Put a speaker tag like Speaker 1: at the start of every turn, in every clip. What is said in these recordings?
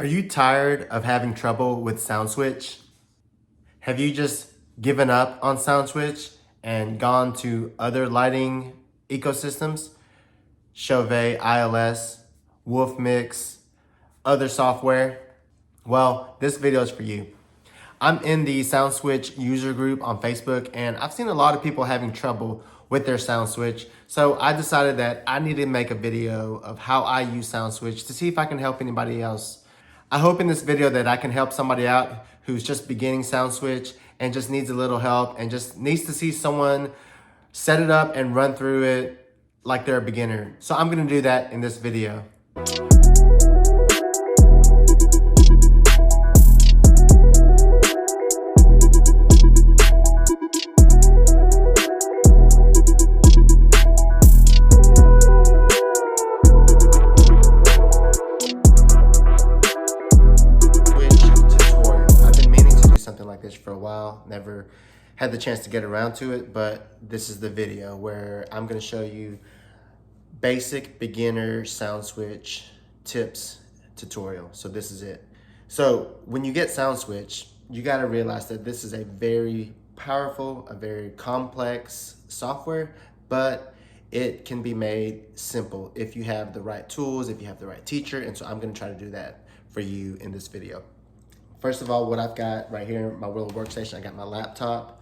Speaker 1: Are you tired of having trouble with Soundswitch? Have you just given up on Soundswitch and gone to other lighting ecosystems? Chauvet, ILS, Wolfmix, other software? Well, this video is for you. I'm in the Soundswitch user group on Facebook, and I've seen a lot of people having trouble with their Soundswitch. So I decided that I need to make a video of how I use Soundswitch to see if I can help anybody else. I hope in this video that I can help somebody out who's just beginning Soundswitch and just needs a little help and just needs to see someone set it up and run through it like they're a beginner. So I'm gonna do that in this video. Something like this for a while, never had the chance to get around to it, but this is the video where I'm going to show you basic beginner Soundswitch tips tutorial. So this is it. So when you get Soundswitch, you got to realize that this is a very powerful, a very complex software, but it can be made simple if you have the right tools, if you have the right teacher. And so I'm going to try to do that for you in this video. First of all, what I've got right here, my little workstation, I got my laptop.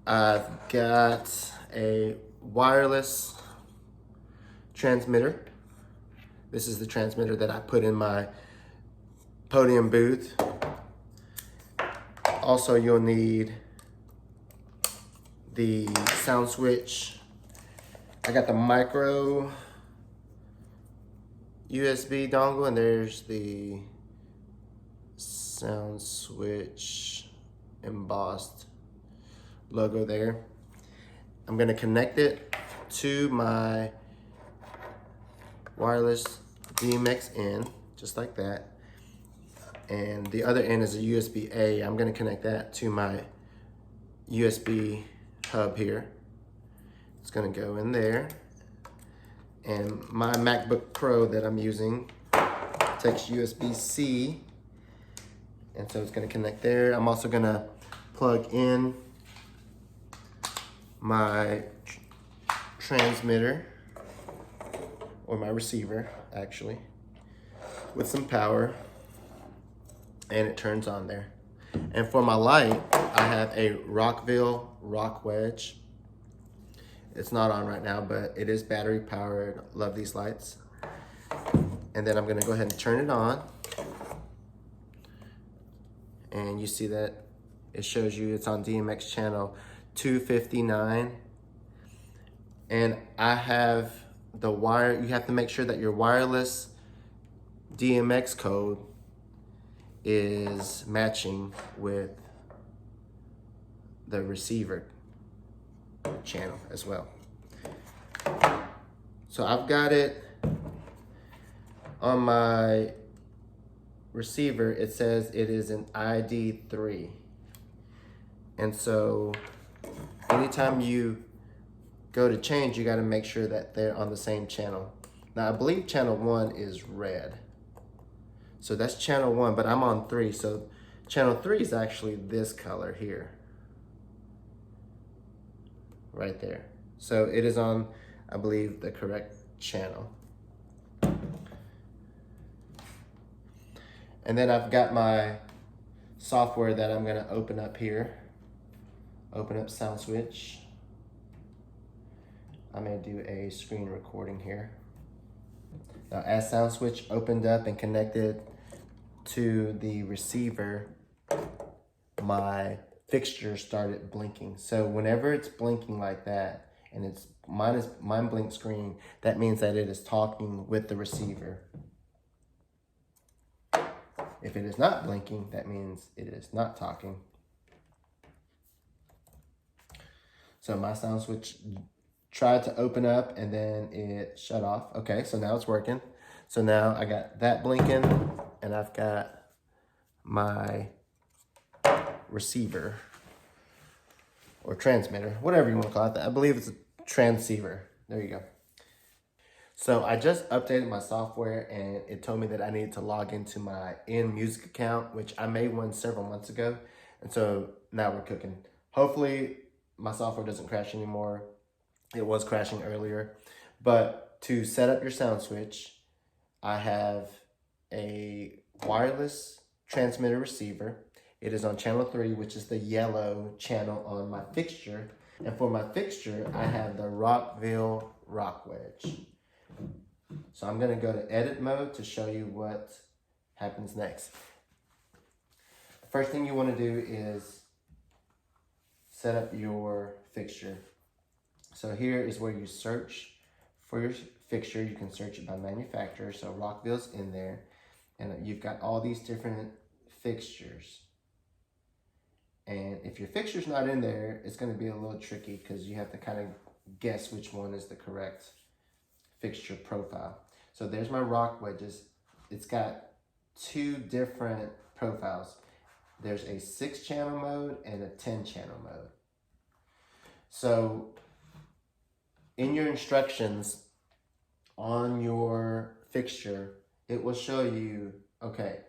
Speaker 1: I've got a wireless transmitter. This is the transmitter that I put in my podium booth. Also, you'll need the Soundswitch. I got the micro USB dongle, and there's the Soundswitch embossed logo there. I'm going to connect it to my wireless DMX in, just like that. And the other end is a USB-A. I'm going to connect that to my USB hub here. It's going to go in there. And my MacBook Pro that I'm using takes USB-C. And so it's going to connect there. I'm also going to plug in my transmitter, or my receiver actually, with some power, and it turns on there. And for my light, I have a Rockville rock wedge. It's not on right now, but it is battery powered. Love these lights. And then I'm going to go ahead and turn it on. And you see that it shows you it's on DMX channel 259. And I have the wire, you have to make sure that your wireless DMX code is matching with the receiver channel as well. So I've got it on my receiver. It says it is an ID3, and so anytime you go to change, you got to make sure that they're on the same channel. Now I believe channel 1 is red, so that's channel 1, but I'm on 3, so channel 3 is actually this color here, right there. So it is on, I believe, the correct channel. And then I've got my software that I'm gonna open up here. Open up Soundswitch. I'm gonna do a screen recording here. Now as Soundswitch opened up and connected to the receiver, my fixture started blinking. So whenever it's blinking like that, and it's mine blinks green, that means that it is talking with the receiver. If it is not blinking, that means it is not talking. So my Soundswitch tried to open up and then it shut off. Okay, so now it's working. So now I got that blinking and I've got my receiver or transmitter, whatever you want to call it. I believe it's a transceiver. There you go. So I just updated my software and it told me that I needed to log into my InMusic account, which I made one several months ago. And so now we're cooking. Hopefully my software doesn't crash anymore. It was crashing earlier. But to set up your Soundswitch, I have a wireless transmitter receiver. It is on channel 3, which is the yellow channel on my fixture. And for my fixture, I have the Rockville rock wedge. So I'm going to go to edit mode to show you what happens next. The first thing you want to do is set up your fixture. So here is where you search for your fixture. You can search it by manufacturer. So Rockville's in there. And you've got all these different fixtures. And if your fixture's not in there, it's going to be a little tricky because you have to kind of guess which one is the correct fixture profile. So there's my rock wedges. It's got 2 different profiles. There's a 6-channel mode and a 10-channel mode. So in your instructions on your fixture, it will show you, okay,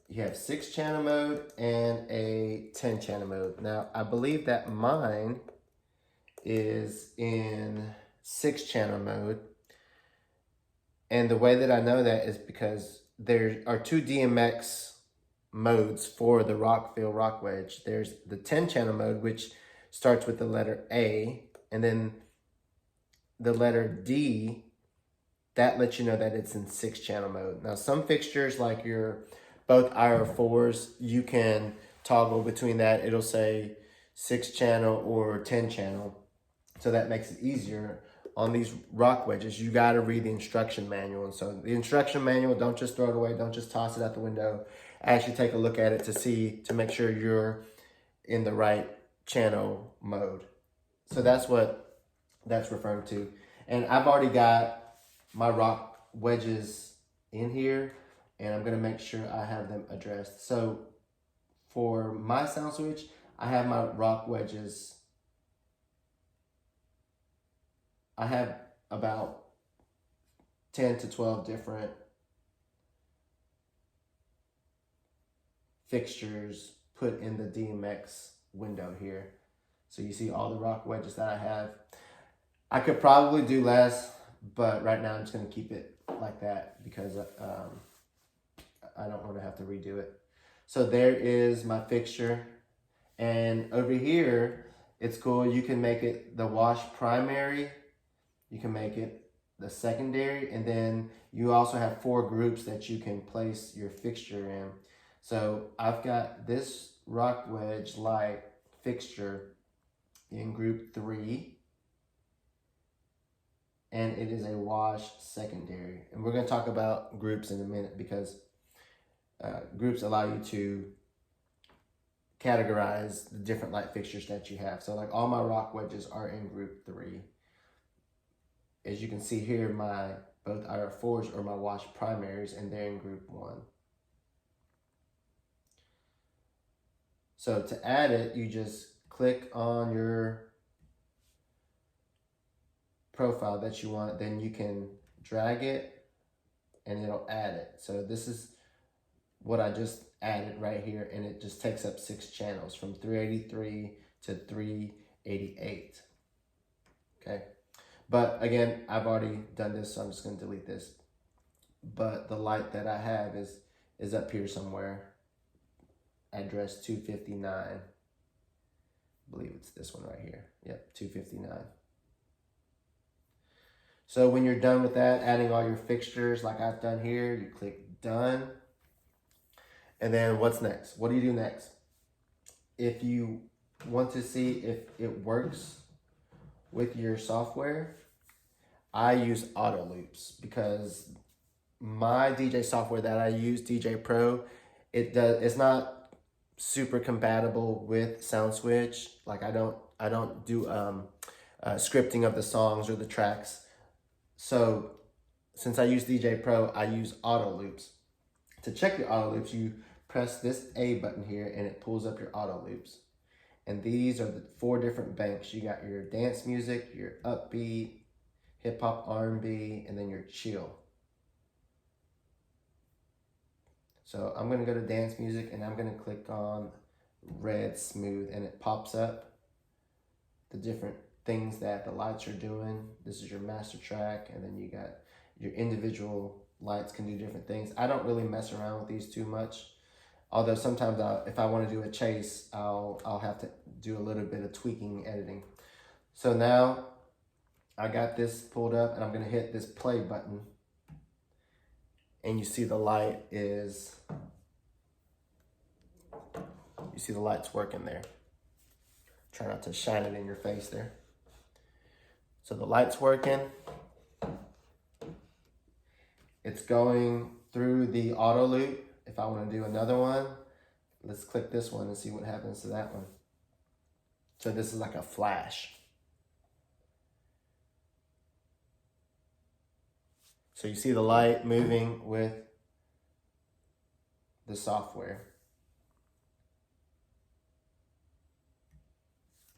Speaker 1: you have 6-channel mode and a 10-channel mode. Now, I believe that mine is in 6-channel mode. And the way that I know that is because there are 2 DMX modes for the Rockville rock wedge. There's the 10-channel mode, which starts with the letter A, and then the letter D, that lets you know that it's in 6-channel mode. Now, some fixtures, like your both IR4s, you can toggle between that. It'll say 6-channel or 10-channel. So that makes it easier. On these rock wedges, you got to read the instruction manual. And so the instruction manual, don't just throw it away. Don't just toss it out the window. Actually take a look at it to make sure you're in the right channel mode. So that's what that's referring to. And I've already got my rock wedges in here, and I'm going to make sure I have them addressed. So for my Soundswitch, I have my rock wedges. I have about 10 to 12 different fixtures put in the DMX window here. So you see all the rock wedges that I have. I could probably do less, but right now I'm just going to keep it like that because I don't want to have to redo it. So there is my fixture. And over here, it's cool. You can make it the wash primary. You can make it the secondary. And then you also have 4 groups that you can place your fixture in. So I've got this rock wedge light fixture in group 3. And it is a wash secondary. And we're going to talk about groups in a minute because groups allow you to categorize the different light fixtures that you have. So like all my rock wedges are in group 3. As you can see here, my both IR4s are my wash primaries and they're in group 1. So to add it, you just click on your profile that you want, then you can drag it and it'll add it. So this is what I just added right here, and it just takes up 6 channels from 383 to 388. Okay, but again, I've already done this, so I'm just going to delete this. But the light that I have is up here somewhere, address 259. I believe it's this one right here. Yep, 259. So when you're done with that, adding all your fixtures like I've done here, you click done. And then what's next? What do you do next? If you want to see if it works with your software, I use auto loops because my DJ software that I use, DJ Pro, it's not super compatible with Soundswitch. Like I don't do scripting of the songs or the tracks. So since I use DJ Pro, I use auto loops. To check your auto loops, you press this A button here and it pulls up your auto loops. And these are the 4 different banks. You got your dance music, your upbeat, hip hop, R&B, and then your chill. So I'm gonna go to dance music and I'm gonna click on red smooth, and it pops up the different things that the lights are doing. This is your master track, and then you got your individual lights can do different things. I don't really mess around with these too much. Although sometimes if I want to do a chase, I'll have to do a little bit of tweaking, editing. So now I got this pulled up and I'm gonna hit this play button. And you see the light is, you see the light's working there. Try not to shine it in your face there. So the light's working. It's going through the auto loop. If I want to do another one, let's click this one and see what happens to that one. So this is like a flash. So you see the light moving with the software.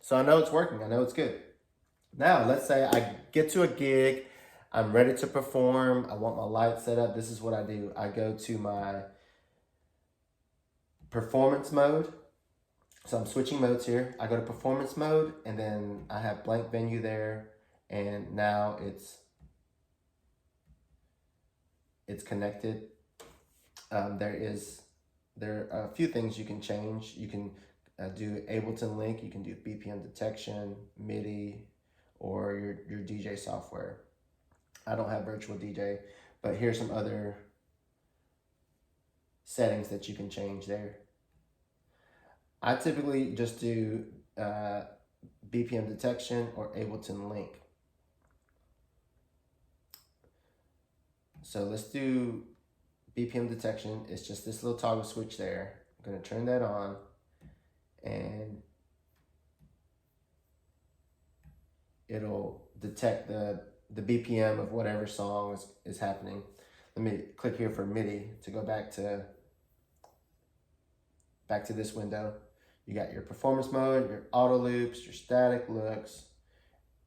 Speaker 1: So I know it's working, I know it's good. Now, let's say I get to a gig, I'm ready to perform, I want my light set up. This is what I do. I go to my performance mode. So I'm switching modes here. I go to performance mode, and then I have blank venue there, and now it's connected. There are a few things you can change. You can do Ableton Link, you can do BPM detection, MIDI, or your DJ software. I don't have virtual DJ, but here's some other settings that you can change there. I typically just do BPM detection or Ableton Link. So let's do BPM detection. It's just this little toggle switch there. I'm gonna turn that on, and it'll detect the BPM of whatever song is happening. Let me click here for MIDI to go back to this window. You got your performance mode, your auto loops, your static looks,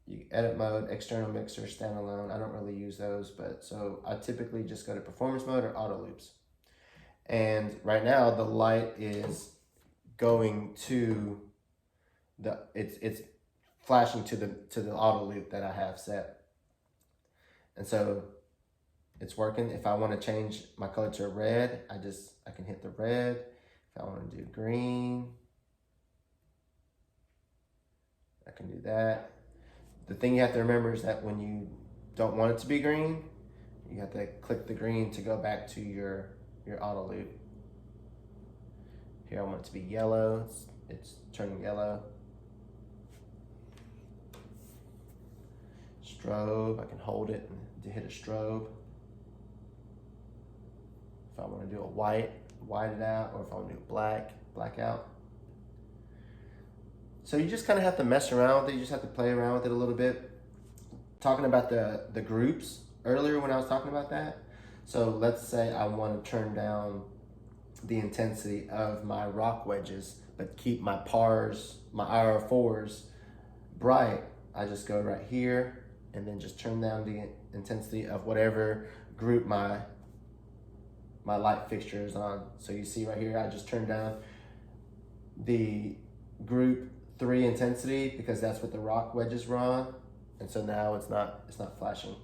Speaker 1: you edit mode, external mixer, standalone. I don't really use those, but so I typically just go to performance mode or auto loops. And right now the light is going to it's flashing to the auto loop that I have set. And so it's working. If I want to change my color to red, I can hit the red. If I want to do green, I can do that. The thing you have to remember is that when you don't want it to be green, you have to click the green to go back to your auto loop. Here I want it to be yellow. It's turning yellow. Strobe, I can hold it and hit a strobe. If I want to do a white it out, or if I want to do black out. So you just kind of have to mess around with it. You just have to play around with it a little bit. Talking about the groups earlier when I was talking about that. So let's say I want to turn down the intensity of my rock wedges, but keep my PARs, my IR4s bright. I just go right here and then just turn down the intensity of whatever group my light fixture is on. So you see right here, I just turned down the group 3 intensity because that's what the rock wedges were on. And so now it's not flashing.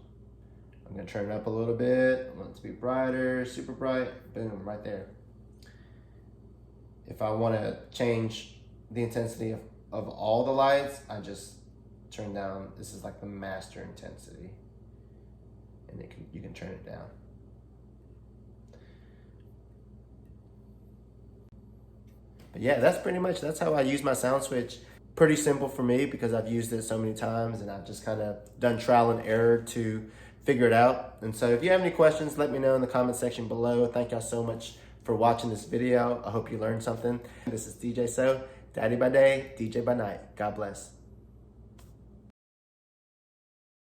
Speaker 1: I'm gonna turn it up a little bit. I want it to be brighter, super bright, boom, right there. If I wanna change the intensity of all the lights, I just turn down, this is like the master intensity. And you can turn it down. But yeah, that's how I use my Soundswitch. Pretty simple for me because I've used it so many times and I've just kind of done trial and error to figure it out. And so if you have any questions, let me know in the comment section below. Thank y'all so much for watching this video. I hope you learned something. This is DJ So, Daddy by day, DJ by night. God bless.